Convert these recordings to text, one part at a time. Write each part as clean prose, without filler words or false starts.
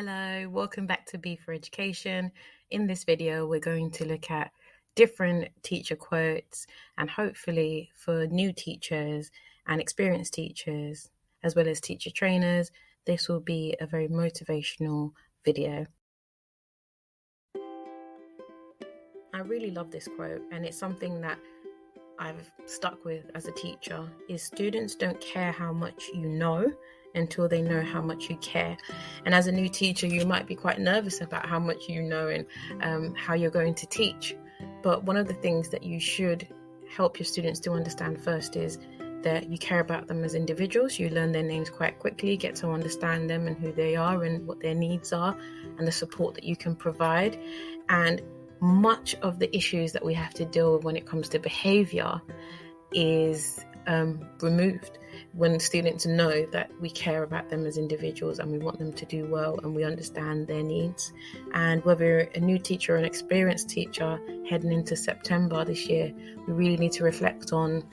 Hello, welcome back to B for Education. In this video, we're going to look at different teacher quotes, and hopefully for new teachers and experienced teachers, as well as teacher trainers, this will be a very motivational video. I really love this quote, and it's something that I've stuck with as a teacher, is students don't care how much you know until they know how much you care. And as a new teacher, you might be quite nervous about how much you know and how you're going to teach. But one of the things that you should help your students to understand first is that you care about them as individuals. You learn their names quite quickly, get to understand them and who they are and what their needs are and the support that you can provide. And much of the issues that we have to deal with when it comes to behavior is removed when students know that we care about them as individuals and we want them to do well and we understand their needs. And whether you're a new teacher or an experienced teacher heading into September this year, we really need to reflect on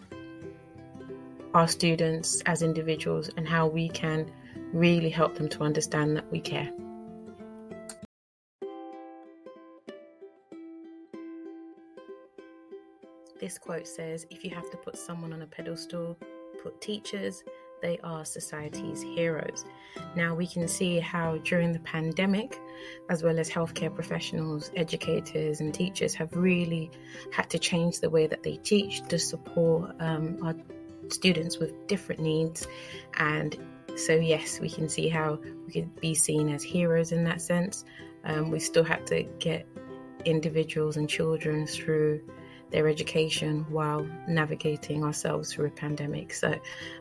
our students as individuals and how we can really help them to understand that we care. This quote says, if you have to put someone on a pedestal, put teachers. They are society's heroes. Now we can see how during the pandemic, as well as healthcare professionals, educators and teachers have really had to change the way that they teach to support our students with different needs. And so yes, we can see how we could be seen as heroes in that sense. We still had to get individuals and children through their education while navigating ourselves through a pandemic. So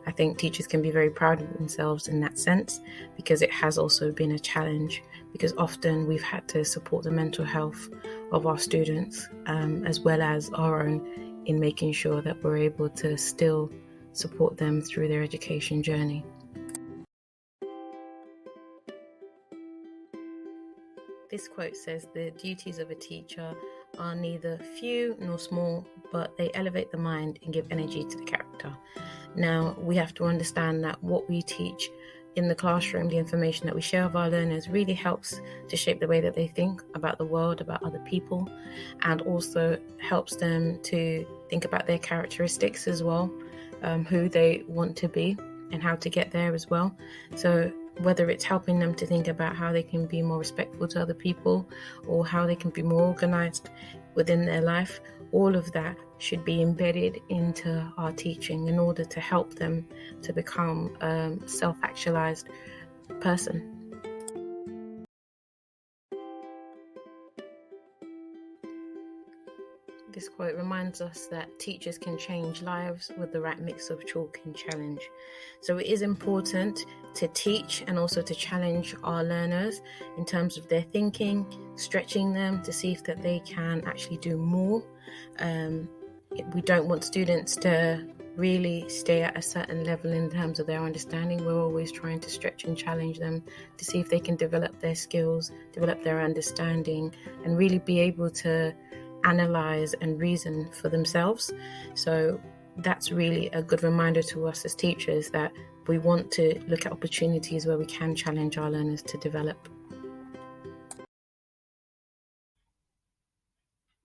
I think teachers can be very proud of themselves in that sense, because it has also been a challenge, because often we've had to support the mental health of our students as well as our own, in making sure that we're able to still support them through their education journey. This quote says, the duties of a teacher are neither few nor small, but they elevate the mind and give energy to the character. Now, we have to understand that what we teach in the classroom, the information that we share with our learners, really helps to shape the way that they think about the world, about other people, and also helps them to think about their characteristics as well, who they want to be and how to get there as well. So whether it's helping them to think about how they can be more respectful to other people or how they can be more organized within their life, all of that should be embedded into our teaching in order to help them to become a self-actualized person. This quote reminds us that teachers can change lives with the right mix of chalk and challenge. So it is important to teach and also to challenge our learners in terms of their thinking, stretching them to see if that they can actually do more. We don't want students to really stay at a certain level in terms of their understanding. We're always trying to stretch and challenge them to see if they can develop their skills, develop their understanding, and really be able to analyze and reason for themselves. So that's really a good reminder to us as teachers that we want to look at opportunities where we can challenge our learners to develop.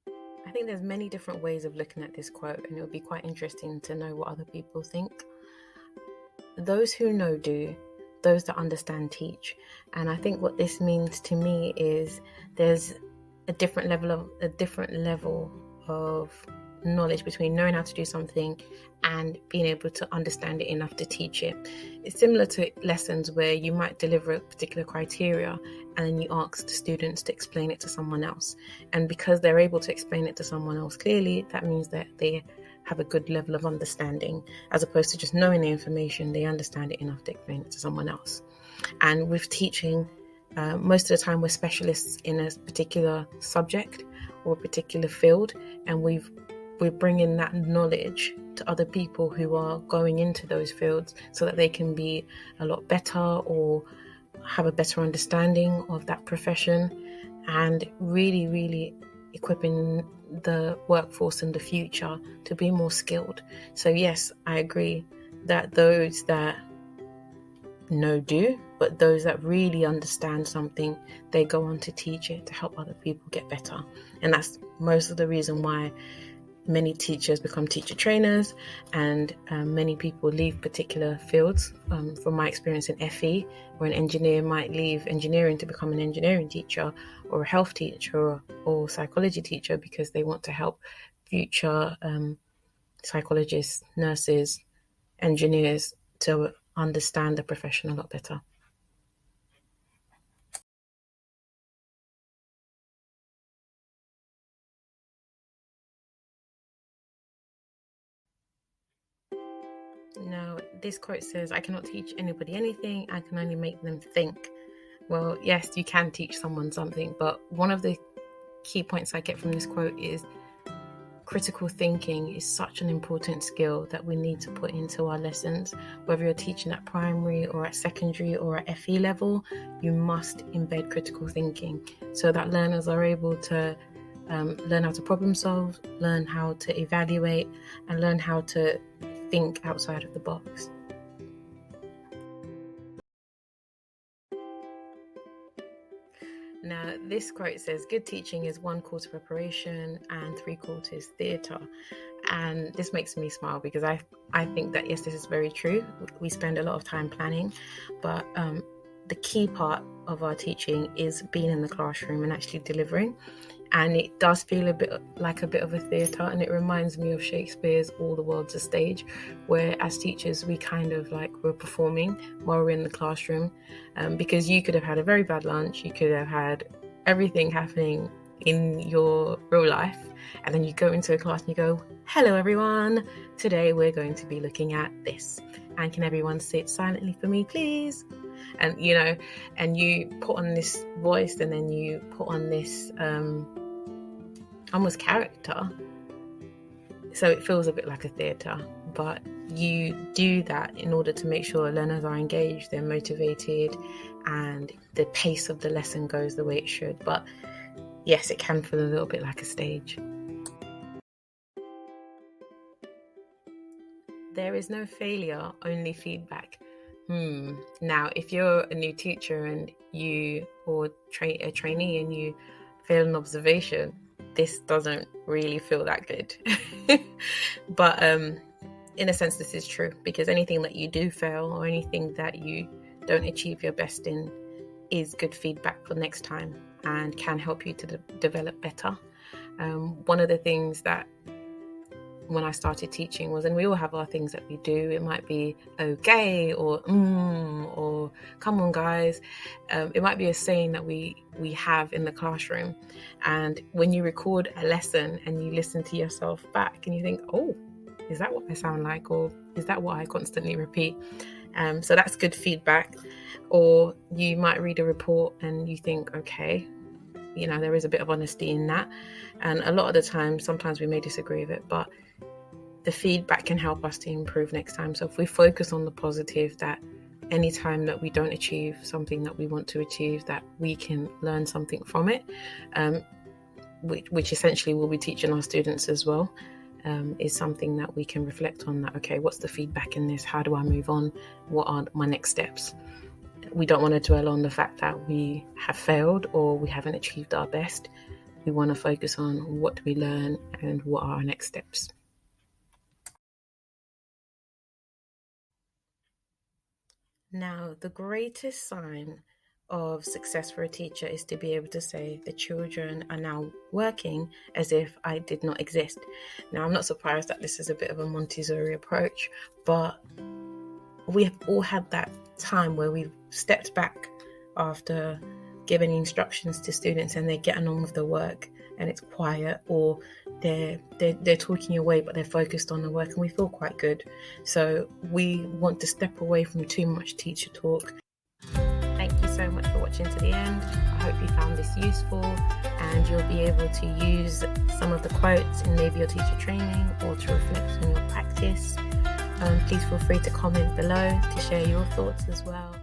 I think there's many different ways of looking at this quote, and it would be quite interesting to know what other people think. Those who know do, those that understand teach. And I think what this means to me is there's a different level of knowledge between knowing how to do something and being able to understand it enough to teach it. It's similar to lessons where you might deliver a particular criteria and then you ask the students to explain it to someone else. And because they're able to explain it to someone else clearly, that means that they have a good level of understanding, as opposed to just knowing the information, they understand it enough to explain it to someone else. And with teaching, most of the time we're specialists in a particular subject or a particular field, and we're bringing that knowledge to other people who are going into those fields so that they can be a lot better or have a better understanding of that profession, and really equipping the workforce in the future to be more skilled. So yes, I agree that those that do, but those that really understand something, they go on to teach it to help other people get better. And that's most of the reason why many teachers become teacher trainers, and many people leave particular fields. From my experience in FE, where an engineer might leave engineering to become an engineering teacher, or a health teacher, or psychology teacher, because they want to help future psychologists, nurses, engineers to understand the profession a lot better. Now, this quote says, "I cannot teach anybody anything, I can only make them think." Well, yes, you can teach someone something, but one of the key points I get from this quote is critical thinking is such an important skill that we need to put into our lessons. Whether you're teaching at primary or at secondary or at FE level, you must embed critical thinking so that learners are able to learn how to problem solve, learn how to evaluate, and learn how to think outside of the box. Now, this quote says, "Good teaching is 1/4 preparation and 3/4 theatre." And this makes me smile because I think that, yes, this is very true. We spend a lot of time planning, but the key part of our teaching is being in the classroom and actually delivering. And it does feel a bit of a theatre, and it reminds me of Shakespeare's All the World's a Stage, where as teachers we kind of we're performing while we're in the classroom, because you could have had a very bad lunch, you could have had everything happening in your real life, and then you go into a class and you go, "Hello everyone, today we're going to be looking at this, and can everyone sit silently for me please?" And and you put on this voice, and then you put on this almost character, so it feels a bit like a theatre, but you do that in order to make sure learners are engaged, they're motivated, and the pace of the lesson goes the way it should. But yes, it can feel a little bit like a stage. There is no failure, only feedback. Now, if you're a new teacher and or a trainee and you fail an observation, this doesn't really feel that good. But in a sense, this is true, because anything that you do fail or anything that you don't achieve your best in is good feedback for next time and can help you to develop better. One of the things that when I started teaching was, and we all have our things that we do, it might be okay or come on guys, it might be a saying that we have in the classroom, and when you record a lesson and you listen to yourself back and you think, oh, is that what I sound like, or is that what I constantly repeat? So that's good feedback. Or you might read a report and you think, okay, there is a bit of honesty in that, and a lot of the time, sometimes we may disagree with it, but the feedback can help us to improve next time. So if we focus on the positive, that any time that we don't achieve something that we want to achieve, that we can learn something from it, which essentially we'll be teaching our students as well, is something that we can reflect on, that, okay, what's the feedback in this? How do I move on? What are my next steps? We don't want to dwell on the fact that we have failed or we haven't achieved our best. We want to focus on what do we learn and what are our next steps. Now, the greatest sign of success for a teacher is to be able to say, the children are now working as if I did not exist. Now, I'm not surprised that this is a bit of a Montessori approach, but we have all had that time where we've stepped back after giving instructions to students and they're getting on with the work and it's quiet, or they're talking away but they're focused on the work, and we feel quite good. So we want to step away from too much teacher talk. Thank you so much for watching to the end. I hope you found this useful and you'll be able to use some of the quotes in maybe your teacher training or to reflect on your practice. Please feel free to comment below to share your thoughts as well.